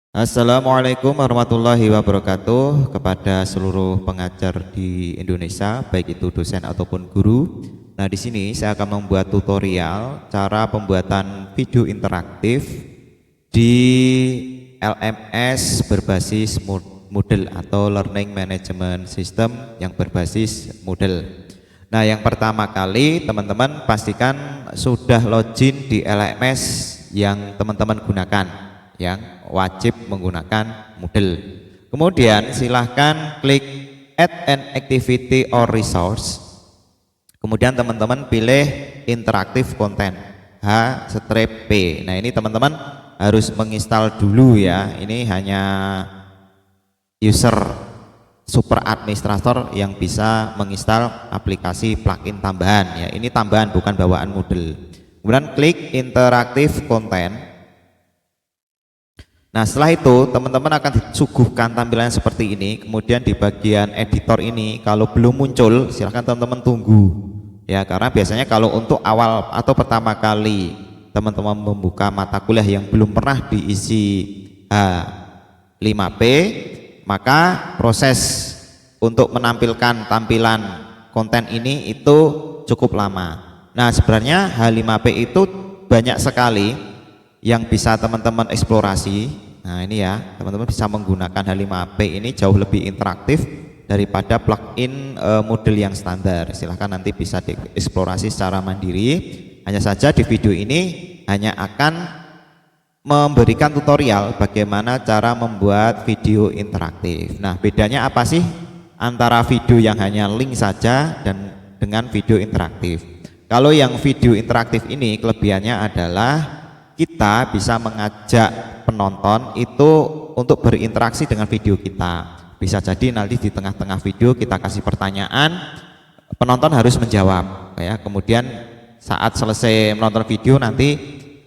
Assalamualaikum warahmatullahi wabarakatuh kepada seluruh pengajar di Indonesia, baik itu dosen ataupun guru. Nah, di sini saya akan membuat tutorial cara pembuatan video interaktif di LMS berbasis Moodle atau Learning Management System yang berbasis Moodle. Nah, yang pertama kali teman-teman pastikan sudah login di LMS yang teman-teman gunakan, yang wajib menggunakan Moodle. Kemudian silahkan klik add an activity or resource. Kemudian teman-teman pilih interaktif content H-P. Nah, ini teman-teman harus menginstal dulu ya. Ini hanya user super administrator yang bisa menginstal aplikasi plugin tambahan ya. Ini tambahan, bukan bawaan Moodle. Kemudian klik interaktif content. Nah, setelah itu teman-teman akan disuguhkan tampilan seperti ini. Kemudian di bagian editor ini kalau belum muncul silahkan teman-teman tunggu ya, karena biasanya kalau untuk awal atau pertama kali teman-teman membuka mata kuliah yang belum pernah diisi H5P, maka proses untuk menampilkan tampilan konten ini itu cukup lama. Nah, sebenarnya H5P itu banyak sekali yang bisa teman-teman eksplorasi. Nah, ini ya, teman-teman bisa menggunakan H5P ini jauh lebih interaktif daripada plugin Moodle yang standar. Silahkan nanti bisa dieksplorasi secara mandiri. Hanya saja di video ini hanya akan memberikan tutorial bagaimana cara membuat video interaktif. Nah, bedanya apa sih antara video yang hanya link saja dan dengan video interaktif? Kalau yang video interaktif ini kelebihannya adalah kita bisa mengajak penonton itu untuk berinteraksi dengan video kita. Bisa jadi nanti di tengah-tengah video kita kasih pertanyaan, penonton harus menjawab ya. Kemudian saat selesai menonton video nanti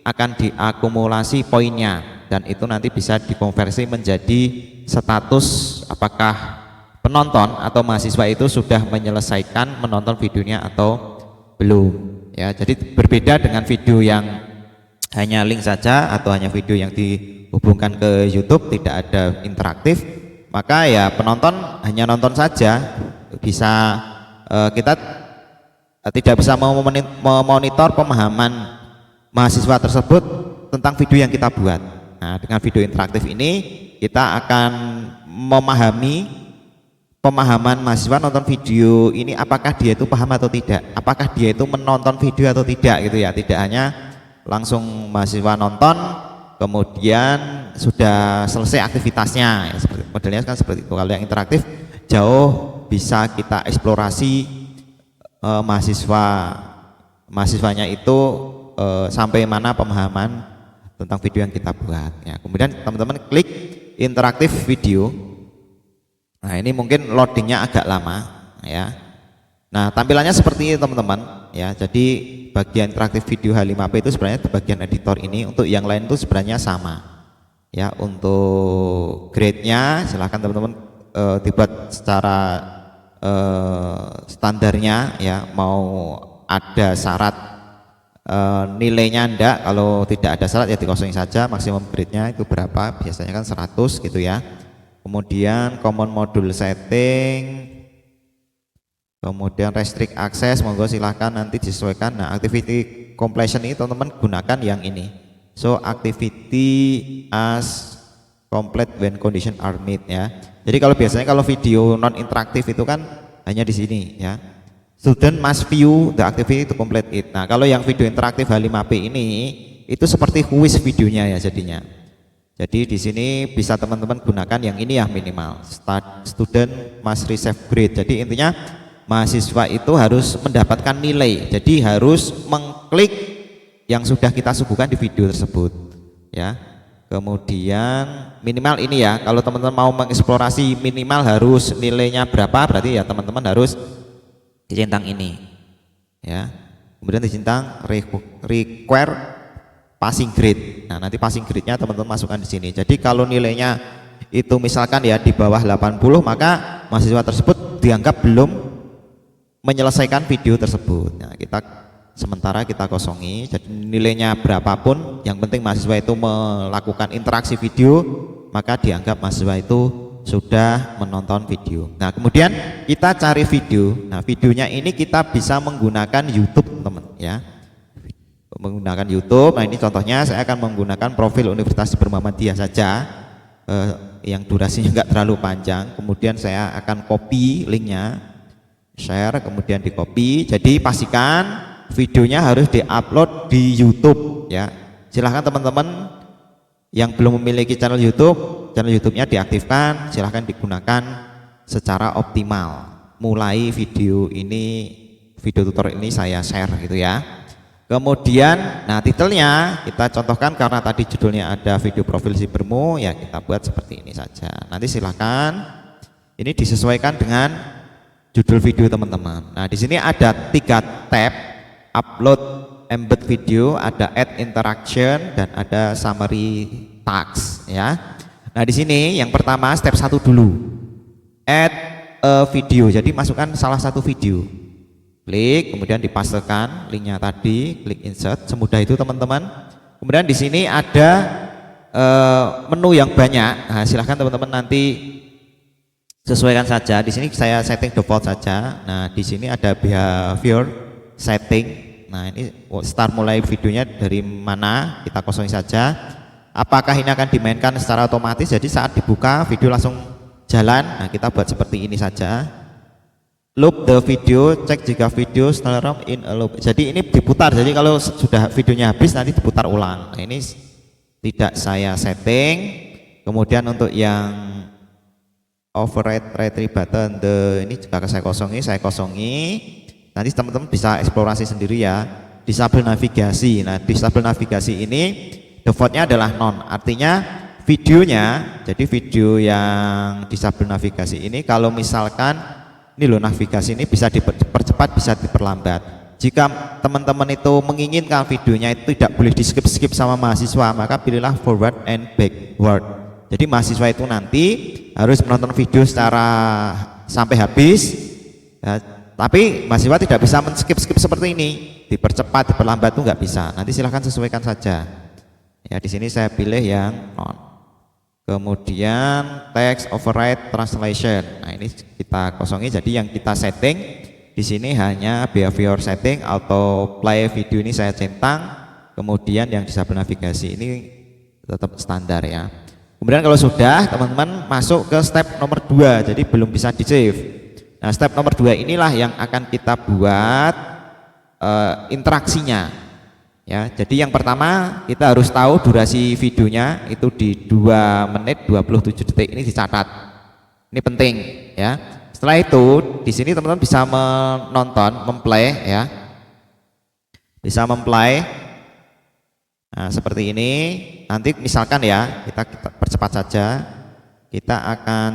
akan diakumulasi poinnya, dan itu nanti bisa dikonversi menjadi status apakah penonton atau mahasiswa itu sudah menyelesaikan menonton videonya atau belum ya. Jadi berbeda dengan video yang hanya link saja atau hanya video yang dihubungkan ke YouTube, tidak ada interaktif, maka ya penonton hanya nonton saja, bisa kita tidak bisa memonitor pemahaman mahasiswa tersebut tentang video yang kita buat. Nah, dengan video interaktif ini kita akan memahami pemahaman mahasiswa nonton video ini, apakah dia itu paham atau tidak, apakah dia itu menonton video atau tidak gitu ya. Tidak hanya langsung mahasiswa nonton kemudian sudah selesai aktivitasnya ya, seperti modelnya kan seperti itu. Kalau yang interaktif jauh bisa kita eksplorasi mahasiswanya itu sampai mana pemahaman tentang video yang kita buat ya. Kemudian teman-teman klik interaktif video. Nah, ini mungkin loadingnya agak lama ya. Nah, tampilannya seperti ini teman-teman ya. Jadi bagian interaktif video H5P itu sebenarnya di bagian editor ini. Untuk yang lain itu sebenarnya sama ya. Untuk grade-nya silahkan teman-teman dibuat secara standarnya ya. Mau ada syarat nilainya enggak, kalau tidak ada syarat ya dikosongin saja. Maksimum grade-nya itu berapa, biasanya kan 100 gitu ya. Kemudian common module setting, kemudian restrict access, monggo silahkan nanti disesuaikan. Nah, activity completion ini teman-teman gunakan yang ini. So activity as complete when condition are met ya. Jadi kalau biasanya kalau video non interaktif itu kan hanya di sini ya. Student must view the activity to complete it. Nah, kalau yang video interaktif H5P ini itu seperti quiz videonya ya jadinya. Jadi di sini bisa teman-teman gunakan yang ini ya, minimal student must receive grade. Jadi intinya mahasiswa itu harus mendapatkan nilai, jadi harus mengklik yang sudah kita suguhkan di video tersebut ya. Kemudian minimal ini ya, kalau teman-teman mau mengeksplorasi minimal harus nilainya berapa, berarti ya teman-teman harus dicentang ini ya. Kemudian dicentang require passing grade. Nah, nanti passing grade-nya teman-teman masukkan di sini. Jadi kalau nilainya itu misalkan ya di bawah 80, maka mahasiswa tersebut dianggap belum menyelesaikan video tersebut. Nah, sementara kita kosongi, jadi nilainya berapapun, yang penting mahasiswa itu melakukan interaksi video maka dianggap mahasiswa itu sudah menonton video. Nah, kemudian kita cari video. Nah, videonya ini kita bisa menggunakan YouTube, teman-teman ya. Menggunakan YouTube. Nah, ini contohnya saya akan menggunakan profil Universitas Muhammadiyah saja, yang durasinya enggak terlalu panjang. Kemudian saya akan copy linknya, share, kemudian di copy. Jadi pastikan videonya harus diupload di YouTube ya. Silahkan teman-teman yang belum memiliki channel YouTube-nya diaktifkan, silahkan digunakan secara optimal. Mulai video tutorial ini saya share gitu ya. Kemudian, nah titelnya kita contohkan karena tadi judulnya ada video profil Sibermu, ya kita buat seperti ini saja. Nanti silahkan ini disesuaikan dengan judul video teman-teman. Nah, di sini ada 3 tab: upload, embed video, ada add interaction, dan ada summary tags ya. Nah, di sini yang pertama step 1 dulu, add a video. Jadi masukkan salah satu video, klik, kemudian dipastekan linknya tadi, klik insert, semudah itu teman-teman. Kemudian di sini ada menu yang banyak. Nah, silahkan teman-teman nanti sesuaikan saja. Di sini saya setting default saja. Nah, di sini ada behavior setting. Nah, ini start mulai videonya dari mana kita kosongin saja. Apakah ini akan dimainkan secara otomatis, jadi saat dibuka video langsung jalan. Nah, kita buat seperti ini saja. Loop the video, cek jika video still in a loop. Jadi ini diputar, jadi kalau sudah videonya habis nanti diputar ulang. Nah, ini tidak saya setting. Kemudian untuk yang override retrieve button, ini juga saya kosongi. Nanti teman-teman bisa eksplorasi sendiri ya. Disable navigasi. Nah, disable navigasi ini defaultnya adalah non, artinya videonya, jadi video yang disable navigasi ini kalau misalkan ini loh, navigasi ini bisa dipercepat, bisa diperlambat. Jika teman-teman itu menginginkan videonya itu tidak boleh di skip sama mahasiswa, maka pilihlah forward and backward. Jadi mahasiswa itu nanti harus menonton video secara sampai habis ya, tapi mahasiswa tidak bisa men-skip seperti ini, dipercepat, diperlambat itu nggak bisa. Nanti silahkan sesuaikan saja. Ya, di sini saya pilih yang non. Kemudian text override translation. Nah, ini kita kosongi. Jadi yang kita setting di sini hanya behavior setting, auto play video ini saya centang. Kemudian yang disable navigasi ini tetap standar ya. Kemudian kalau sudah, teman-teman masuk ke step nomor 2. Jadi belum bisa di save. Nah, step nomor 2 inilah yang akan kita buat interaksinya. Ya, jadi yang pertama kita harus tahu durasi videonya itu di 2 menit 27 detik, ini dicatat. Ini penting ya. Setelah itu di sini teman-teman bisa menonton, memplay ya. Bisa memplay. Nah, seperti ini. Nanti misalkan ya, kita percepat saja. Kita akan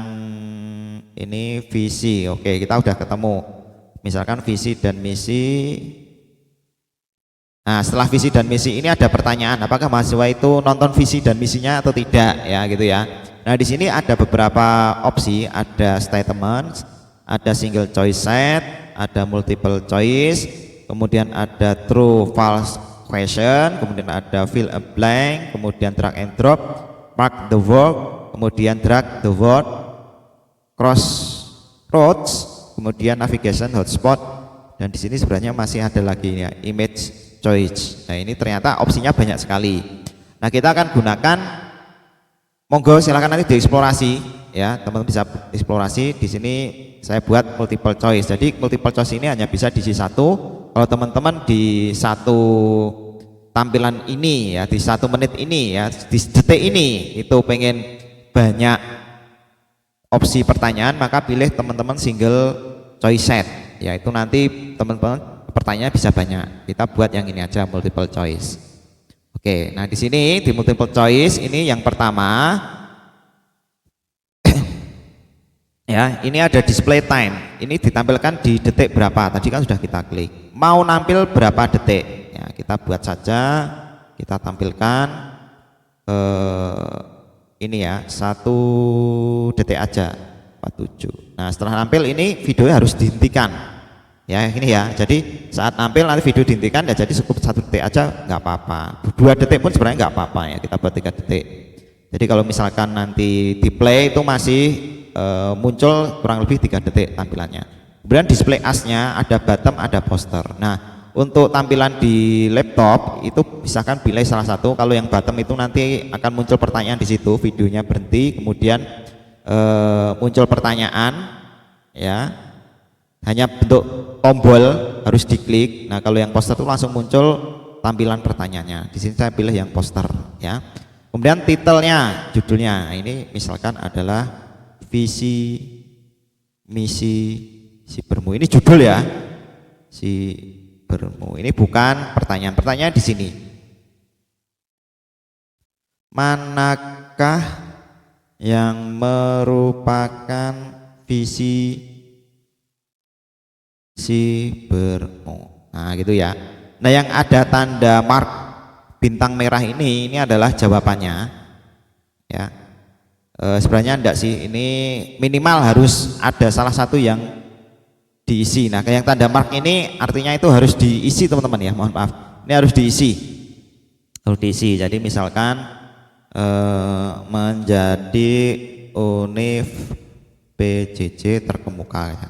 ini visi. Oke, kita udah ketemu. Misalkan visi dan misi. Nah, setelah visi dan misi ini ada pertanyaan, apakah mahasiswa itu nonton visi dan misinya atau tidak ya gitu ya. Nah, di sini ada beberapa opsi, ada statement, ada single choice set, ada multiple choice, kemudian ada true false question, kemudian ada fill a blank, kemudian drag and drop, mark the word, kemudian drag the word, crossroads, kemudian navigation hotspot, dan di sini sebenarnya masih ada lagi ya, image choice. Nah, ini ternyata opsinya banyak sekali. Nah, kita akan gunakan, monggo silahkan nanti dieksplorasi ya, teman-teman bisa eksplorasi. Di sini saya buat multiple choice. Jadi multiple choice ini hanya bisa diisi 1. Kalau teman-teman di satu tampilan ini ya, di 1 menit ini ya, di detik ini itu pengen banyak opsi pertanyaan, maka pilih teman-teman single choice set. Yaitu nanti teman-teman pertanyaan bisa banyak. Kita buat yang ini aja, multiple choice. Oke, nah di sini di multiple choice ini yang pertama ya, ini ada display time. Ini ditampilkan di detik berapa? Tadi kan sudah kita klik. Mau nampil berapa detik? Ya, kita buat saja, kita tampilkan ini ya, 1 detik aja, 47. Nah, setelah nampil ini videonya harus dihentikan. Ya, ini ya, jadi saat nampil nanti video dihentikan ya, jadi cukup 1 detik aja nggak apa-apa, 2 detik pun sebenarnya nggak apa-apa ya, kita buat 3 detik. Jadi kalau misalkan nanti di play itu masih muncul kurang lebih 3 detik tampilannya. Kemudian display asnya ada bottom, ada poster. Nah, untuk tampilan di laptop itu misalkan pilih salah satu. Kalau yang bottom itu nanti akan muncul pertanyaan di situ, videonya berhenti, kemudian muncul pertanyaan, ya. Hanya bentuk tombol harus diklik. Nah, kalau yang poster itu langsung muncul tampilan pertanyaannya. Di sini saya pilih yang poster, ya. Kemudian titelnya, judulnya. Nah, ini misalkan adalah visi misi sibermu. Ini judul ya. Sibermu. Ini bukan pertanyaan. Pertanyaan di sini. Manakah yang merupakan visi sibermu? Nah, gitu ya. Nah, yang ada tanda mark bintang merah ini adalah jawabannya, ya. Sebenarnya enggak sih, ini minimal harus ada salah satu yang diisi. Nah, yang tanda mark ini artinya itu harus diisi teman-teman ya, mohon maaf, ini harus diisi, jadi misalkan menjadi univ PJJ terkemuka ya.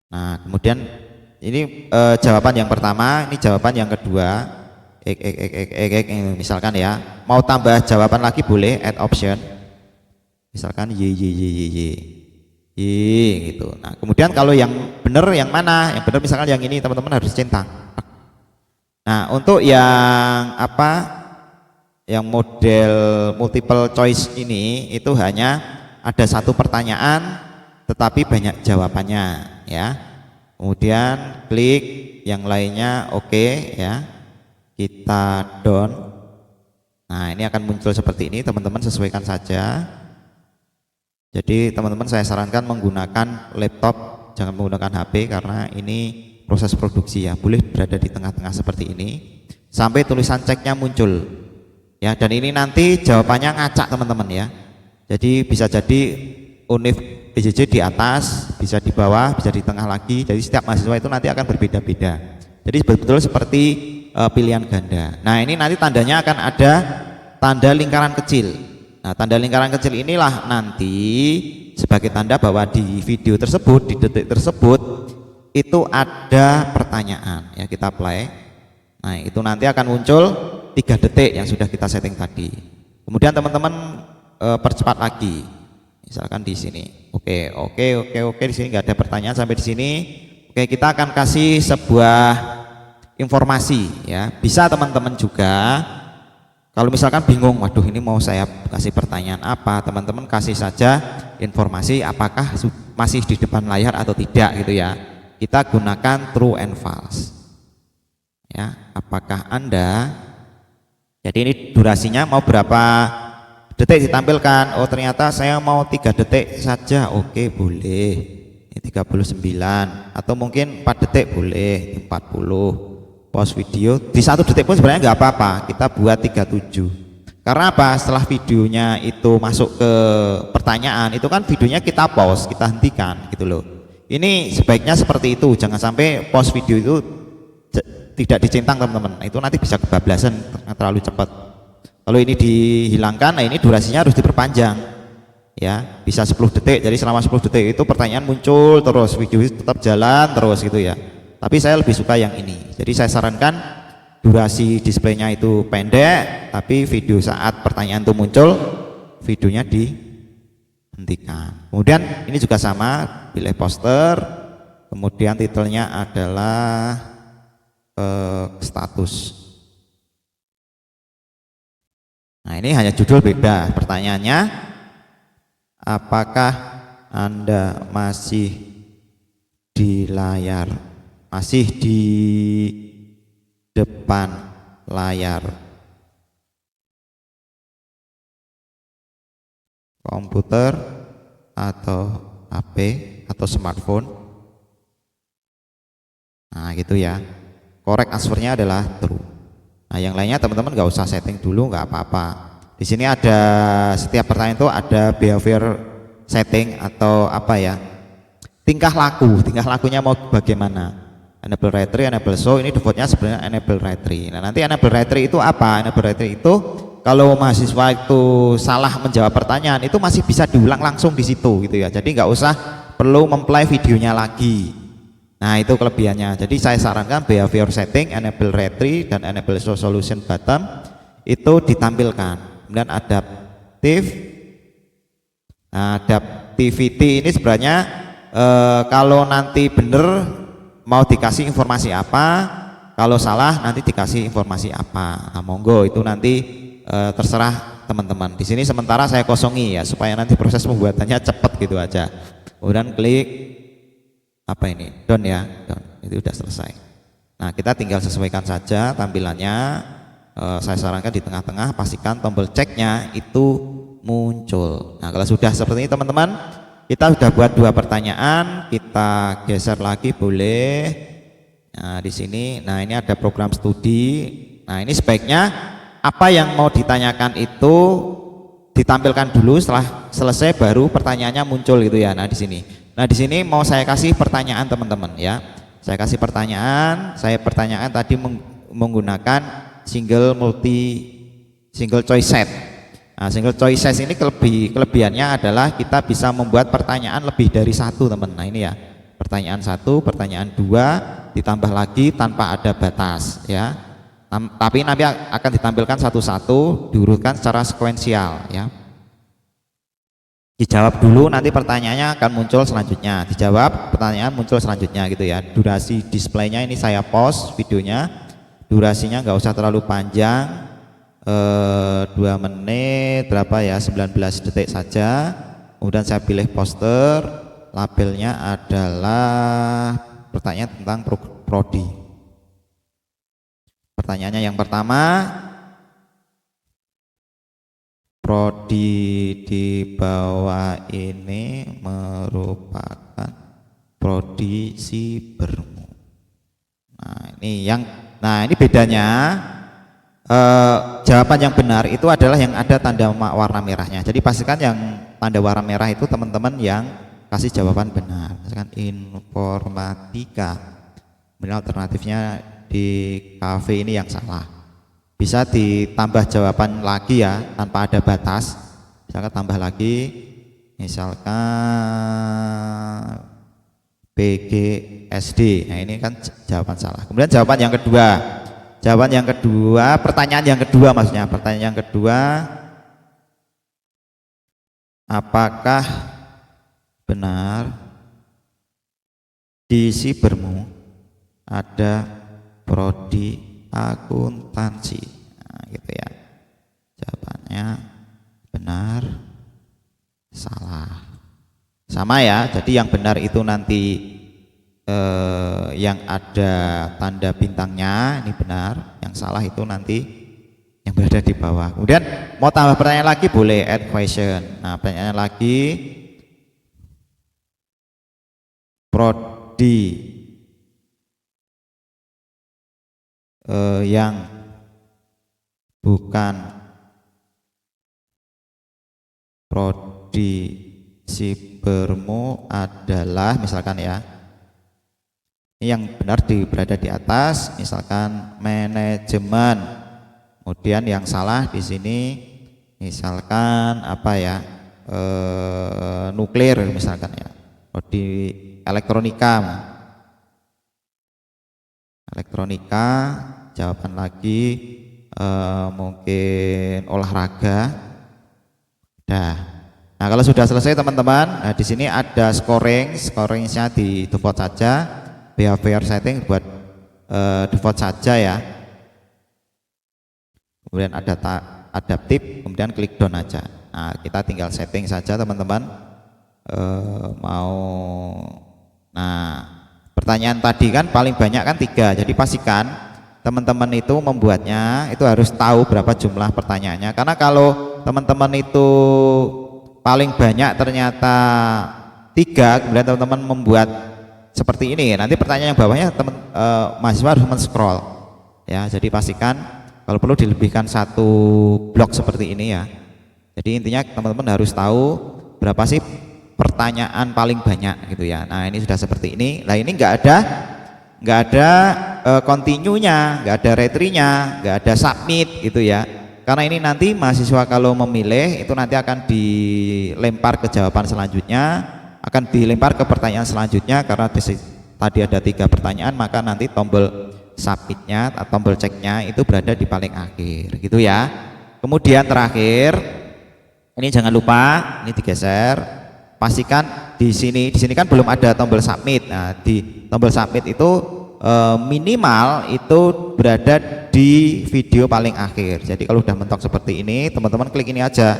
Nah, kemudian ini jawaban yang pertama, ini jawaban yang kedua. Misalkan ya, mau tambah jawaban lagi boleh, add option, misalkan y gitu. Nah, kemudian kalau yang benar yang mana? Yang benar misalkan yang ini, teman-teman harus centang. Nah, untuk yang apa, yang model multiple choice ini itu hanya ada satu pertanyaan tetapi banyak jawabannya, ya. Kemudian klik yang lainnya, oke, ya. Kita down. Nah, ini akan muncul seperti ini, teman-teman sesuaikan saja. Jadi teman-teman saya sarankan menggunakan laptop, jangan menggunakan HP karena ini proses produksi ya. Boleh berada di tengah-tengah seperti ini sampai tulisan ceknya muncul ya. Dan ini nanti jawabannya ngacak teman-teman ya. Jadi bisa jadi univ PJJ di atas, bisa di bawah, bisa di tengah lagi. Jadi setiap mahasiswa itu nanti akan berbeda-beda. Jadi betul-betul seperti pilihan ganda. Nah, ini nanti tandanya akan ada tanda lingkaran kecil. Nah, tanda lingkaran kecil inilah nanti sebagai tanda bahwa di video tersebut, di detik tersebut itu ada pertanyaan ya. Kita play. Nah, itu nanti akan muncul 3 detik yang sudah kita setting tadi. Kemudian teman-teman percepat lagi. Misalkan di sini. Oke, di sini nggak ada pertanyaan sampai di sini. Oke, kita akan kasih sebuah informasi ya. Bisa teman-teman juga kalau misalkan bingung, waduh ini mau saya kasih pertanyaan apa, teman-teman kasih saja informasi apakah masih di depan layar atau tidak gitu ya. Kita gunakan true and false ya. Apakah Anda, jadi ini durasinya mau berapa detik ditampilkan. Oh, ternyata saya mau 3 detik saja. Oke, boleh. Ini 39 atau mungkin 4 detik boleh, 40. Pause video di 1 detik pun sebenarnya nggak apa-apa, kita buat 37. Karena apa? Setelah videonya itu masuk ke pertanyaan, itu kan videonya kita pause, kita hentikan gitu loh. Ini sebaiknya seperti itu, jangan sampai pause video itu tidak dicentang teman-teman. Itu nanti bisa kebablasan terlalu cepat. Kalau ini dihilangkan, nah ini durasinya harus diperpanjang ya, bisa 10 detik. Jadi selama 10 detik itu pertanyaan muncul terus, video itu tetap jalan terus gitu ya. Tapi saya lebih suka yang ini. Jadi saya sarankan durasi displaynya itu pendek, tapi video saat pertanyaan itu muncul, videonya dihentikan. Kemudian ini juga sama, pilih poster, kemudian titelnya adalah status. Nah, ini hanya judul beda. Pertanyaannya, apakah Anda masih di layar? Masih di depan layar komputer atau HP atau smartphone? Nah, gitu ya. Correct answernya adalah true. Nah, yang lainnya teman-teman nggak usah setting dulu, nggak apa-apa. Di sini ada setiap pertanyaan itu ada behavior setting atau apa ya, tingkah lakunya mau bagaimana. Enable write tree, enable show, ini defaultnya sebenarnya enable write tree. Nah, nanti enable write tree itu apa? Enable write tree itu kalau mahasiswa itu salah menjawab pertanyaan itu masih bisa diulang langsung di situ gitu ya. Jadi nggak usah perlu memplay videonya lagi. Nah itu kelebihannya. Jadi saya sarankan behavior setting, enable retry dan enable solution button itu ditampilkan. Kemudian adaptivity ini sebenarnya kalau nanti bener mau dikasih informasi apa, kalau salah nanti dikasih informasi apa. Nah, monggo itu nanti terserah teman-teman. Di sini sementara saya kosongi ya supaya nanti proses pembuatannya cepat gitu aja. Kemudian klik apa ini? Done ya, done. Itu udah selesai. Nah, kita tinggal sesuaikan saja tampilannya. Saya sarankan di tengah-tengah pastikan tombol ceknya itu muncul. Nah, kalau sudah seperti ini teman-teman, kita sudah buat 2 pertanyaan, kita geser lagi boleh. Nah, di sini, nah ini ada program studi. Nah, ini sebaiknya apa yang mau ditanyakan itu ditampilkan dulu, setelah selesai baru pertanyaannya muncul gitu ya. Nah, di sini. Nah, di sini mau saya kasih pertanyaan teman-teman ya. Saya kasih pertanyaan, tadi menggunakan single choice set. Nah, single choice set ini kelebihannya adalah kita bisa membuat pertanyaan lebih dari 1 teman. Nah, ini ya. Pertanyaan 1, pertanyaan 2 ditambah lagi tanpa ada batas ya. Tapi nanti akan ditampilkan satu-satu, diurutkan secara sekuensial ya. Dijawab dulu, nanti pertanyaannya akan muncul selanjutnya. Dijawab, pertanyaan muncul selanjutnya gitu ya. Durasi displaynya ini saya pause videonya. Durasinya nggak usah terlalu panjang, 2 menit berapa ya, 19 detik saja. Kemudian saya pilih poster, labelnya adalah pertanyaan tentang prodi. Pertanyaannya yang pertama, prodi di bawah ini merupakan prodi sibermu. Nah ini bedanya, jawaban yang benar itu adalah yang ada tanda warna merahnya. Jadi pastikan yang tanda warna merah itu teman-teman yang kasih jawaban benar. Misalkan informatika, kemudian alternatifnya di kafe ini yang salah. Bisa ditambah jawaban lagi ya, tanpa ada batas. Misalkan tambah lagi, misalkan PGSD. Nah, ini kan jawaban salah. Kemudian jawaban yang kedua. Pertanyaan yang kedua maksudnya. Pertanyaan yang kedua, apakah benar di sibermu ada prodi akuntansi? Nah, gitu ya. Jawabannya benar, salah. Sama ya. Jadi yang benar itu nanti yang ada tanda bintangnya ini benar, yang salah itu nanti yang berada di bawah. Kemudian mau tambah pertanyaan lagi boleh, add question. Nah, pertanyaan lagi, prodi yang bukan prodi sibermu adalah, misalkan ya, ini yang benar berada di atas, misalkan manajemen. Kemudian yang salah di sini misalkan apa ya, nuklir misalkan ya, prodi elektronika. Jawaban lagi mungkin olahraga. Nah, kalau sudah selesai teman-teman, nah di sini ada scoringnya di default saja, behavior setting buat default saja ya. Kemudian ada adaptif, kemudian klik done aja. Nah, kita tinggal setting saja teman-teman. Pertanyaan tadi kan paling banyak kan 3, jadi pastikan teman-teman itu membuatnya itu harus tahu berapa jumlah pertanyaannya, karena kalau teman-teman itu paling banyak ternyata 3, kemudian teman-teman membuat seperti ini, nanti pertanyaan yang bawahnya mahasiswa harus men-scroll ya. Jadi pastikan kalau perlu dilebihkan 1 blok seperti ini ya. Jadi intinya teman-teman harus tahu berapa sih pertanyaan paling banyak gitu ya. Nah, ini sudah seperti ini. Nah, ini nggak ada continue-nya, nggak ada retry-nya, nggak ada submit gitu ya. Karena ini nanti mahasiswa kalau memilih itu nanti akan dilempar ke jawaban selanjutnya, akan dilempar ke pertanyaan selanjutnya. Karena tadi ada 3 pertanyaan, maka nanti tombol submitnya atau tombol ceknya itu berada di paling akhir gitu ya. Kemudian terakhir ini jangan lupa ini digeser, pastikan di sini kan belum ada tombol submit. Nah di tombol submit itu minimal itu berada di video paling akhir. Jadi kalau udah mentok seperti ini, teman-teman klik ini aja.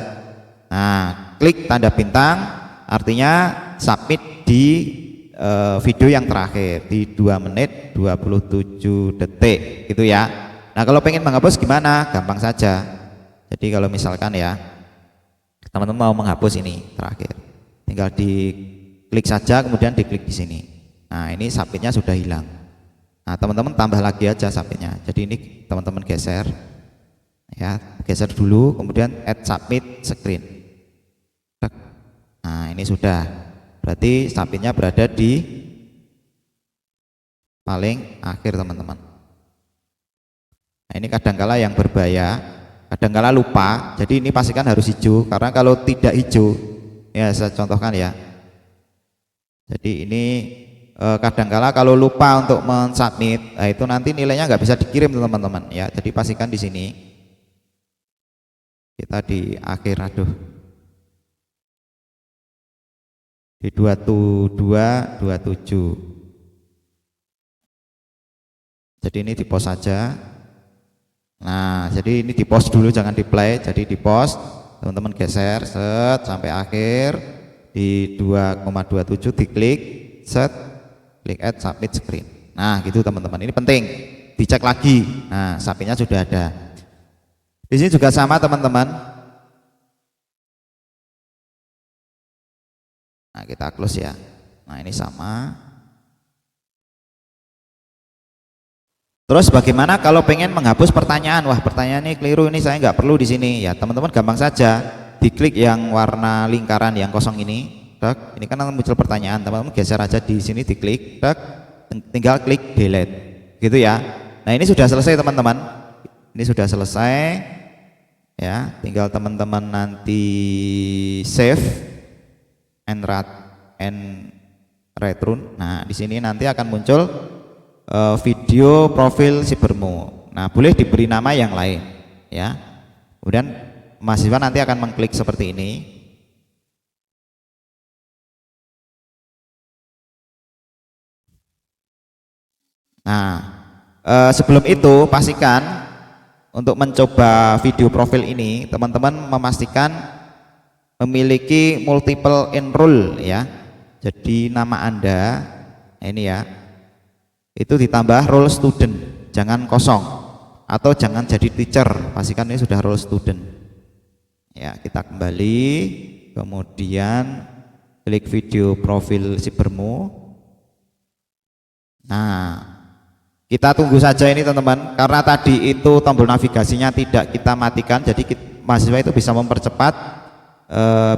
Nah, klik tanda bintang artinya submit di video yang terakhir di 2 menit 27 detik gitu ya. Nah, kalau pengen menghapus gimana? Gampang saja. Jadi kalau misalkan ya teman-teman mau menghapus ini terakhir, tinggal diklik saja kemudian diklik di sini. Nah, ini submitnya sudah hilang. Nah, teman-teman tambah lagi aja submitnya. Jadi ini teman-teman geser ya, geser dulu kemudian add submit screen. Nah, ini sudah, berarti submitnya berada di paling akhir teman-teman. Nah, ini kadangkala yang berbahaya, kadangkala lupa. Jadi ini pastikan harus hijau, karena kalau tidak hijau ya saya contohkan ya. Jadi ini kadangkala kalau lupa untuk mensubmit, nah itu nanti nilainya nggak bisa dikirim teman-teman ya. Jadi pastikan di sini kita di akhir, aduh, di 22 27. Jadi ini di post saja. Nah, jadi ini di post dulu, jangan di play. Jadi di post, teman-teman geser set sampai akhir di 2,27, diklik set, klik add submit screen. Nah gitu teman-teman, ini penting dicek lagi. Nah submitnya sudah ada. Di sini juga sama teman-teman. Nah kita close ya. Nah ini sama. Terus bagaimana kalau pengen menghapus pertanyaan? Wah pertanyaan ini keliru, ini saya nggak perlu di sini ya. Teman-teman gampang saja, diklik yang warna lingkaran yang kosong ini. Ini kan muncul pertanyaan, teman-teman geser aja di sini, diklik, tinggal klik delete, gitu ya. Nah ini sudah selesai teman-teman, ini sudah selesai, ya. Tinggal teman-teman nanti save and return. Nah di sini nanti akan muncul video profil Cybermo. Nah boleh diberi nama yang lain, ya. Kemudian mahasiswa nanti akan mengklik seperti ini. Nah, sebelum itu pastikan untuk mencoba video profil ini teman-teman memastikan memiliki multiple enroll ya. Jadi nama Anda ini ya, itu ditambah role student, jangan kosong atau jangan jadi teacher, pastikan ini sudah role student. Ya, kita kembali, kemudian klik video profil Cybermo. Nah, kita tunggu saja ini teman-teman, karena tadi itu tombol navigasinya tidak kita matikan, jadi mahasiswa itu bisa mempercepat,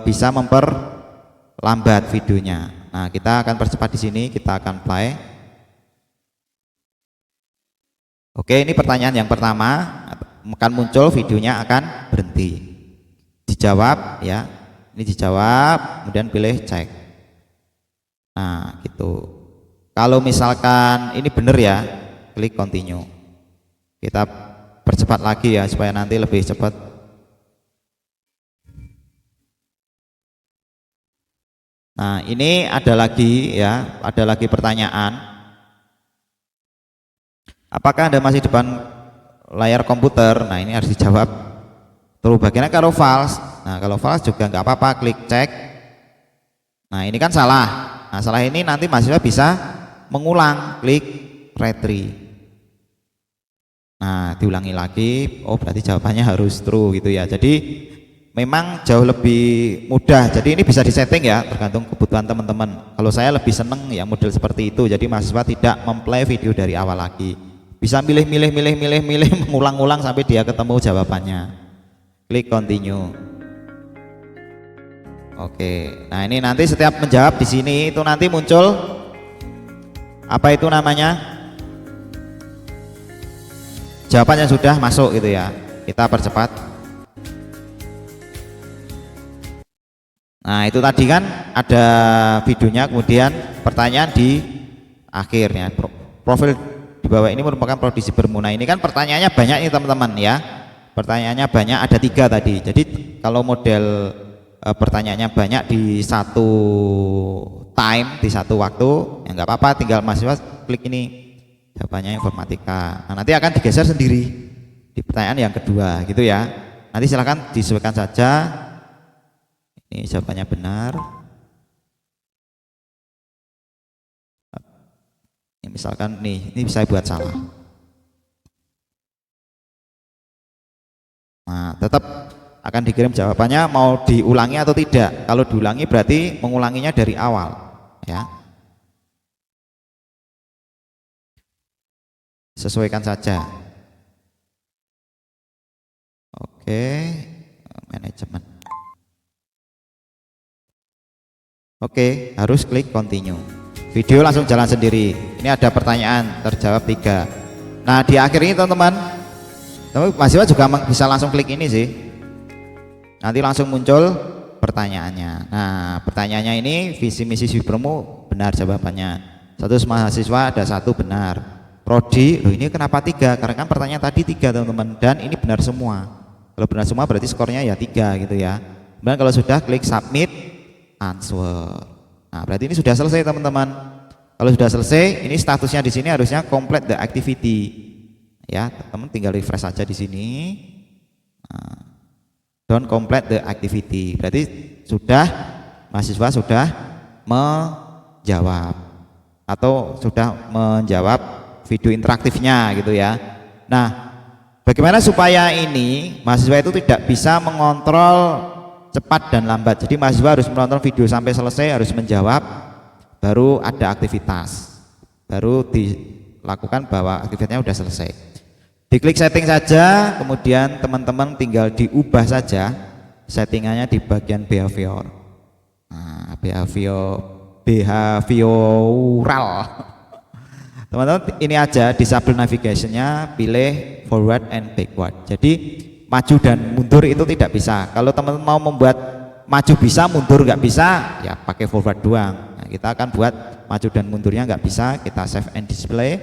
bisa memperlambat videonya. Nah, kita akan percepat di sini, kita akan play. Oke, ini pertanyaan yang pertama, akan muncul videonya akan berhenti. Dijawab ya, ini dijawab, kemudian pilih cek. Nah, gitu. Kalau misalkan ini benar ya, klik continue. Kita percepat lagi ya supaya nanti lebih cepat. Nah ini ada lagi ya, ada lagi pertanyaan. Apakah Anda masih depan layar komputer? Nah ini harus dijawab. Terus bagaimana kalau false? Nah kalau false juga nggak apa-apa, klik cek. Nah ini kan salah. Nah salah ini nanti mahasiswa bisa mengulang, klik retry. Nah diulangi lagi, oh berarti jawabannya harus true gitu ya. Jadi memang jauh lebih mudah. Jadi ini bisa disetting ya, tergantung kebutuhan teman-teman. Kalau saya lebih seneng ya model seperti itu. Jadi mahasiswa tidak memplay video dari awal lagi, bisa milih, mengulang-ulang sampai dia ketemu jawabannya. Klik continue. Oke, nah ini nanti setiap menjawab di sini itu nanti muncul apa itu namanya? Jawabannya sudah masuk gitu ya. Kita percepat. Nah itu tadi kan ada videonya, kemudian pertanyaan di akhirnya. Profil di bawah ini merupakan produksi bermuna. Ini kan pertanyaannya banyak nih teman-teman ya. Pertanyaannya banyak, ada 3 tadi. Jadi kalau model pertanyaannya banyak di satu time, di satu waktu, ya nggak apa-apa, tinggal mahasiswa klik ini jawabannya informatika. Nah, nanti akan digeser sendiri di pertanyaan yang kedua gitu ya. Nanti silahkan disesuaikan saja. Ini jawabannya benar. Ini misalkan nih, ini saya buat salah. Nah, tetap akan dikirim jawabannya mau diulangi atau tidak. Kalau diulangi berarti mengulanginya dari awal, ya. Sesuaikan saja. Oke, manajemen. Oke, harus klik continue. Video langsung jalan sendiri. Ini ada pertanyaan, terjawab 3. Nah, di akhir ini teman-teman, mahasiswa juga bisa langsung klik ini sih. Nanti langsung muncul pertanyaannya. Nah, pertanyaannya ini visi misi Sibermu benar jawabannya. 100 mahasiswa ada 1 benar. Prodi, loh ini kenapa 3? Karena kan pertanyaan tadi 3 teman-teman, dan ini benar semua. Kalau benar semua berarti skornya ya 3 gitu ya. Kemudian kalau sudah klik submit answer. Nah, berarti ini sudah selesai teman-teman. Kalau sudah selesai, ini statusnya di sini harusnya complete the activity. Ya, teman-teman tinggal refresh saja di sini. Nah, don't complete the activity. Berarti sudah mahasiswa sudah menjawab atau sudah menjawab video interaktifnya gitu ya. Nah, bagaimana supaya ini mahasiswa itu tidak bisa mengontrol cepat dan lambat. Jadi mahasiswa harus menonton video sampai selesai, harus menjawab, baru ada aktivitas, baru dilakukan bahwa aktivitasnya sudah selesai. Diklik setting saja, kemudian teman-teman tinggal diubah saja settingannya di bagian behavior. Nah, behavioral. Teman-teman ini aja disable navigationnya, pilih forward and backward. Jadi maju dan mundur itu tidak bisa. Kalau teman-teman mau membuat maju bisa, mundur nggak bisa, ya pakai forward doang. Nah, kita akan buat maju dan mundurnya nggak bisa, kita save and display,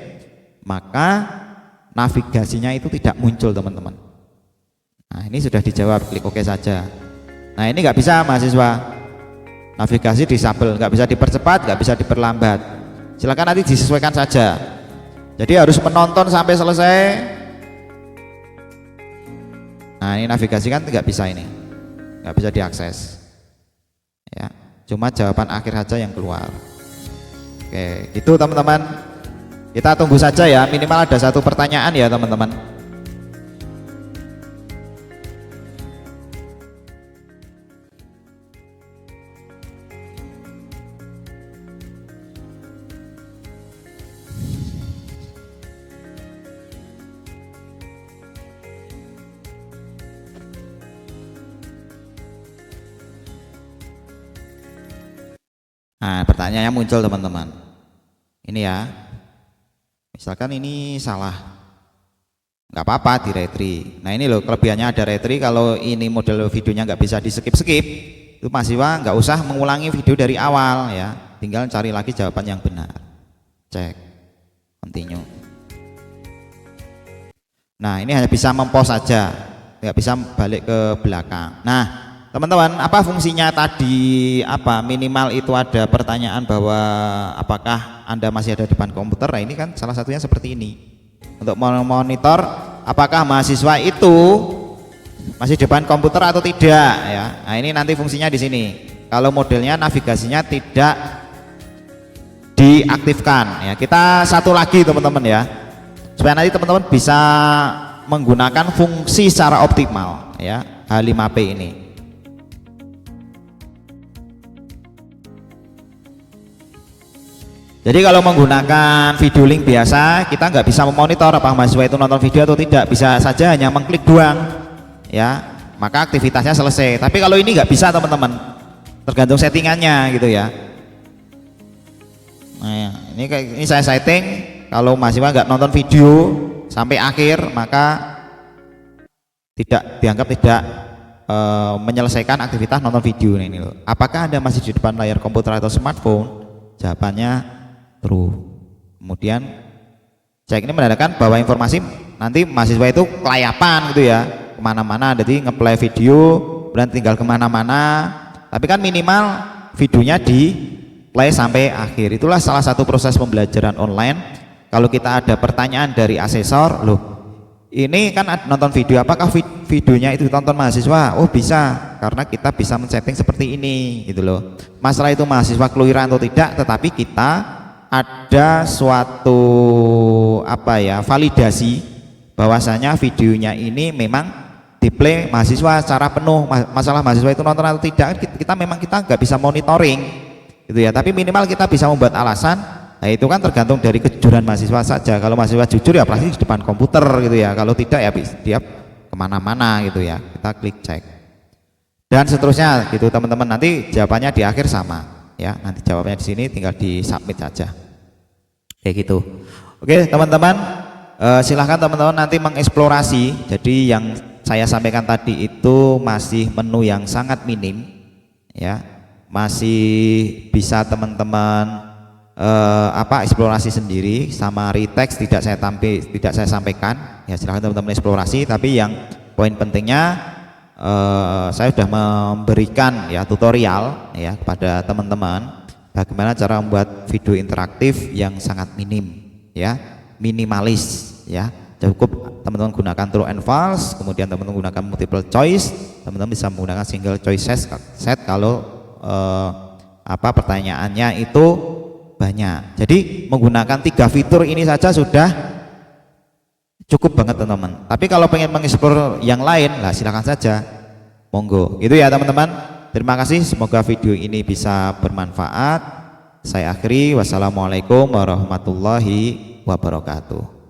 maka navigasinya itu tidak muncul teman-teman. Nah ini sudah dijawab, klik OK saja. Nah ini nggak bisa mahasiswa, navigasi disable, nggak bisa dipercepat, nggak bisa diperlambat. Silakan nanti disesuaikan saja. Jadi harus menonton sampai selesai. Nah ini navigasi kan nggak bisa, ini nggak bisa diakses ya, cuma jawaban akhir saja yang keluar. Oke, itu teman-teman, kita tunggu saja ya, minimal ada 1 pertanyaan ya teman-teman. Nah, pertanyaannya muncul teman-teman. Ini ya, misalkan ini salah, nggak apa-apa di retry. Nah ini loh kelebihannya ada retry. Kalau ini model videonya nggak bisa di skip-skip, itu mahasiswa nggak usah mengulangi video dari awal ya, tinggal cari lagi jawaban yang benar. Cek, continue. Nah ini hanya bisa mempause saja, nggak bisa balik ke belakang. Nah teman-teman, apa fungsinya tadi? Apa minimal itu ada pertanyaan bahwa apakah Anda masih ada di depan komputer? Nah ini kan salah satunya seperti ini, untuk memonitor apakah mahasiswa itu masih di depan komputer atau tidak ya. Nah ini nanti fungsinya di sini. Kalau modelnya navigasinya tidak diaktifkan ya, kita satu lagi teman-teman ya, supaya nanti teman-teman bisa menggunakan fungsi secara optimal ya, H5P ini. Jadi kalau menggunakan video link biasa, kita nggak bisa memonitor apakah mahasiswa itu nonton video atau tidak, bisa saja hanya mengklik doang ya, maka aktivitasnya selesai. Tapi kalau ini nggak bisa teman-teman, tergantung settingannya gitu ya. Nah ini saya setting, kalau mahasiswa nggak nonton video sampai akhir maka tidak dianggap tidak menyelesaikan aktivitas nonton video ini loh. Apakah Anda masih di depan layar komputer atau smartphone? Jawabannya true. Kemudian cek ini menandakan bahwa informasi nanti mahasiswa itu kelayapan gitu ya, kemana-mana, jadi ngeplay video dan tinggal kemana-mana, tapi kan minimal videonya di play sampai akhir. Itulah salah satu proses pembelajaran online. Kalau kita ada pertanyaan dari asesor, loh ini kan nonton video, apakah videonya itu ditonton mahasiswa? Oh bisa, karena kita bisa men-setting seperti ini gitu loh. Masalah itu mahasiswa keluyuran atau tidak, tetapi kita ada suatu validasi bahwasanya videonya ini memang diplay mahasiswa secara penuh. Masalah mahasiswa itu nonton atau tidak, kita nggak bisa monitoring gitu ya, tapi minimal kita bisa membuat alasan. Nah itu kan tergantung dari kejujuran mahasiswa saja. Kalau mahasiswa jujur ya pasti di depan komputer gitu ya, kalau tidak ya dia kemana-mana gitu ya, kita klik cek dan seterusnya gitu teman-teman. Nanti jawabannya di akhir sama ya, nanti jawabannya di sini tinggal di submit saja kayak gitu. Oke teman-teman, silahkan teman-teman nanti mengeksplorasi. Jadi yang saya sampaikan tadi itu masih menu yang sangat minim ya, masih bisa teman-teman eksplorasi sendiri. Sama reteks tidak saya sampaikan ya, silahkan teman-teman eksplorasi. Tapi yang poin pentingnya saya sudah memberikan ya tutorial ya kepada teman-teman bagaimana cara membuat video interaktif yang sangat minim ya, minimalis ya. Cukup teman-teman gunakan true and false, kemudian teman-teman gunakan multiple choice, teman-teman bisa menggunakan single choice set kalau pertanyaannya itu banyak. Jadi menggunakan 3 fitur ini saja sudah cukup banget teman-teman. Tapi kalau pengen mengeksplor yang lain, lah silakan saja, monggo. Itu ya teman-teman. Terima kasih, semoga video ini bisa bermanfaat. Saya akhiri, wassalamualaikum warahmatullahi wabarakatuh.